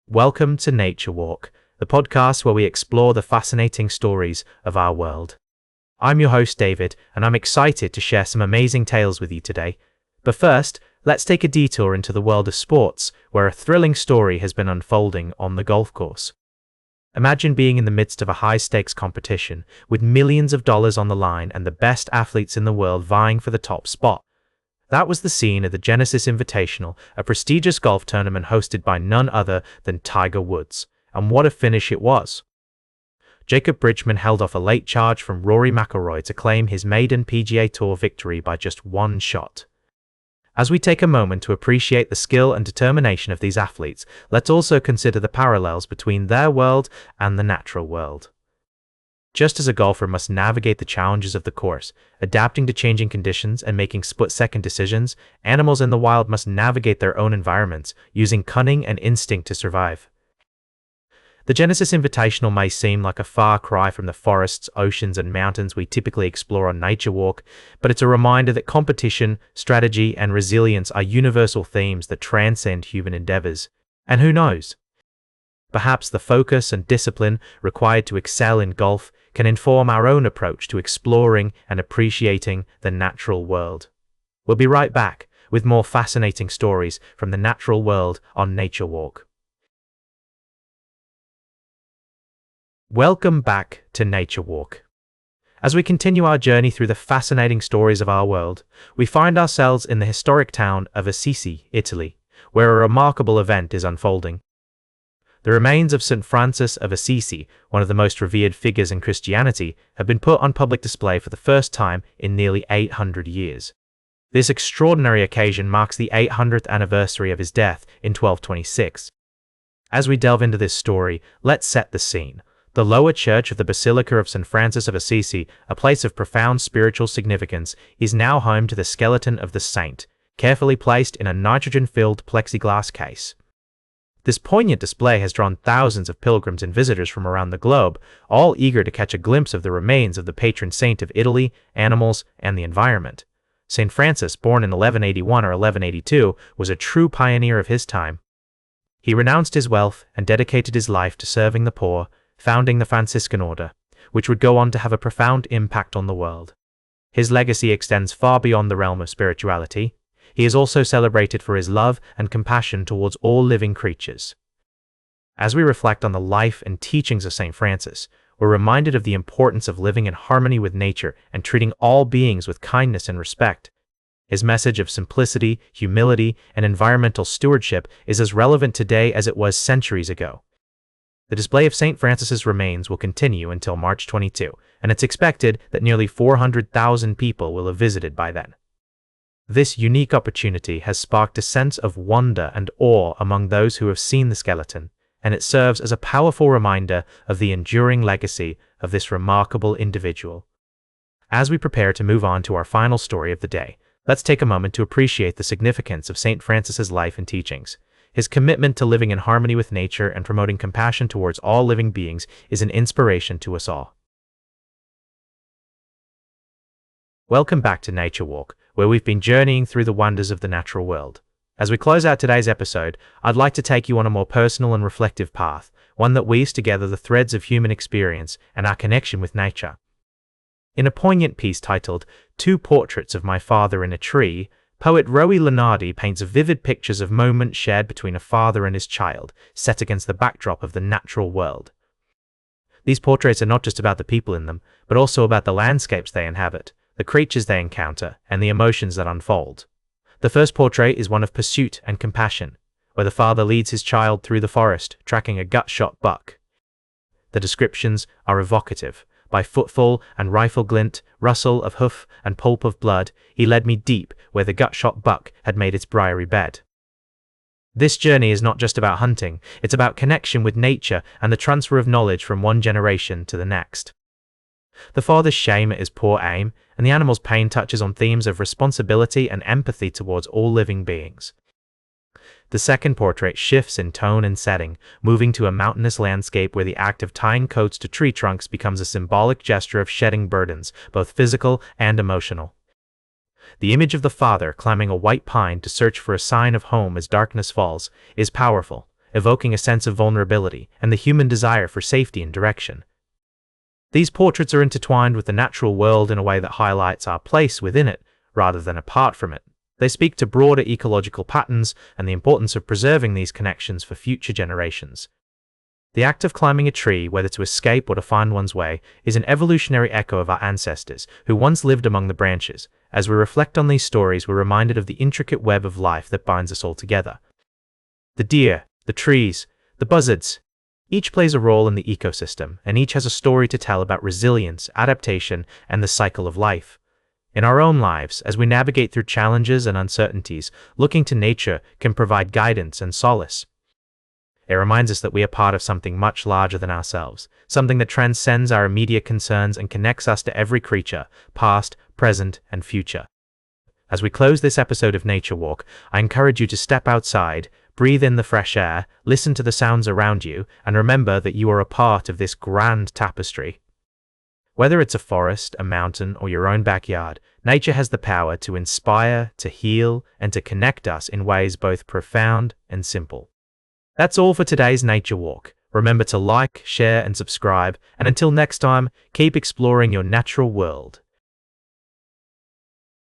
Welcome to Nature Walk, the podcast where we explore the fascinating stories of our world. I'm your host, David, and I'm excited to share some amazing tales with you today. But first, let's take a detour into the world of sports, where a thrilling story has been unfolding on the golf course. Imagine being in the midst of a high-stakes competition, with millions of dollars on the line and the best athletes in the world vying for the top spot. That was the scene at the Genesis Invitational, a prestigious golf tournament hosted by none other than Tiger Woods. And what a finish it was! Jacob Bridgman held off a late charge from Rory McIlroy to claim his maiden PGA Tour victory by just one shot. As we take a moment to appreciate the skill and determination of these athletes, let's also consider the parallels between their world and the natural world. Just as a golfer must navigate the challenges of the course, adapting to changing conditions and making split-second decisions, animals in the wild must navigate their own environments, using cunning and instinct to survive. The Genesis Invitational may seem like a far cry from the forests, oceans, and mountains we typically explore on Nature Walk, but it's a reminder that competition, strategy, and resilience are universal themes that transcend human endeavors. And who knows? Perhaps the focus and discipline required to excel in golf can inform our own approach to exploring and appreciating the natural world. We'll be right back with more fascinating stories from the natural world on Nature Walk. Welcome back to Nature Walk. As we continue our journey through the fascinating stories of our world, we find ourselves in the historic town of Assisi, Italy, where a remarkable event is unfolding. The remains of St. Francis of Assisi, one of the most revered figures in Christianity, have been put on public display for the first time in nearly 800 years. This extraordinary occasion marks the 800th anniversary of his death in 1226. As we delve into this story, let's set the scene. The lower church of the Basilica of St. Francis of Assisi, a place of profound spiritual significance, is now home to the skeleton of the saint, carefully placed in a nitrogen-filled plexiglass case. This poignant display has drawn thousands of pilgrims and visitors from around the globe, all eager to catch a glimpse of the remains of the patron saint of Italy, animals, and the environment. St. Francis, born in 1181 or 1182, was a true pioneer of his time. He renounced his wealth and dedicated his life to serving the poor, founding the Franciscan order, which would go on to have a profound impact on the world. His legacy extends far beyond the realm of spirituality. He is also celebrated for his love and compassion towards all living creatures. As we reflect on the life and teachings of St. Francis, we're reminded of the importance of living in harmony with nature and treating all beings with kindness and respect. His message of simplicity, humility, and environmental stewardship is as relevant today as it was centuries ago. The display of St. Francis's remains will continue until March 22, and it's expected that nearly 400,000 people will have visited by then. This unique opportunity has sparked a sense of wonder and awe among those who have seen the skeleton, and it serves as a powerful reminder of the enduring legacy of this remarkable individual. As we prepare to move on to our final story of the day, let's take a moment to appreciate the significance of St. Francis's life and teachings. His commitment to living in harmony with nature and promoting compassion towards all living beings is an inspiration to us all. Welcome back to Nature Walk, where we've been journeying through the wonders of the natural world. As we close out today's episode, I'd like to take you on a more personal and reflective path, one that weaves together the threads of human experience and our connection with nature. In a poignant piece titled "Two Portraits of My Father in a Tree," poet Rowie Lunardi paints vivid pictures of moments shared between a father and his child, set against the backdrop of the natural world. These portraits are not just about the people in them, but also about the landscapes they inhabit, the creatures they encounter, and the emotions that unfold. The first portrait is one of pursuit and compassion, where the father leads his child through the forest, tracking a gut-shot buck. The descriptions are evocative. By footfall and rifle glint, rustle of hoof and pulp of blood, he led me deep where the gut-shot buck had made its briery bed. This journey is not just about hunting, it's about connection with nature and the transfer of knowledge from one generation to the next. The father's shame at his poor aim, and the animal's pain touches on themes of responsibility and empathy towards all living beings. The second portrait shifts in tone and setting, moving to a mountainous landscape where the act of tying coats to tree trunks becomes a symbolic gesture of shedding burdens, both physical and emotional. The image of the father climbing a white pine to search for a sign of home as darkness falls is powerful, evoking a sense of vulnerability and the human desire for safety and direction. These portraits are intertwined with the natural world in a way that highlights our place within it, rather than apart from it. They speak to broader ecological patterns and the importance of preserving these connections for future generations. The act of climbing a tree, whether to escape or to find one's way, is an evolutionary echo of our ancestors, who once lived among the branches. As we reflect on these stories, we're reminded of the intricate web of life that binds us all together. The deer, the trees, the buzzards, each plays a role in the ecosystem, and each has a story to tell about resilience, adaptation, and the cycle of life. In our own lives, as we navigate through challenges and uncertainties, looking to nature can provide guidance and solace. It reminds us that we are part of something much larger than ourselves, something that transcends our immediate concerns and connects us to every creature, past, present, and future. As we close this episode of Nature Walk, I encourage you to step outside, breathe in the fresh air, listen to the sounds around you, and remember that you are a part of this grand tapestry. Whether it's a forest, a mountain, or your own backyard, nature has the power to inspire, to heal, and to connect us in ways both profound and simple. That's all for today's Nature Walk. Remember to like, share, and subscribe, and until next time, keep exploring your natural world.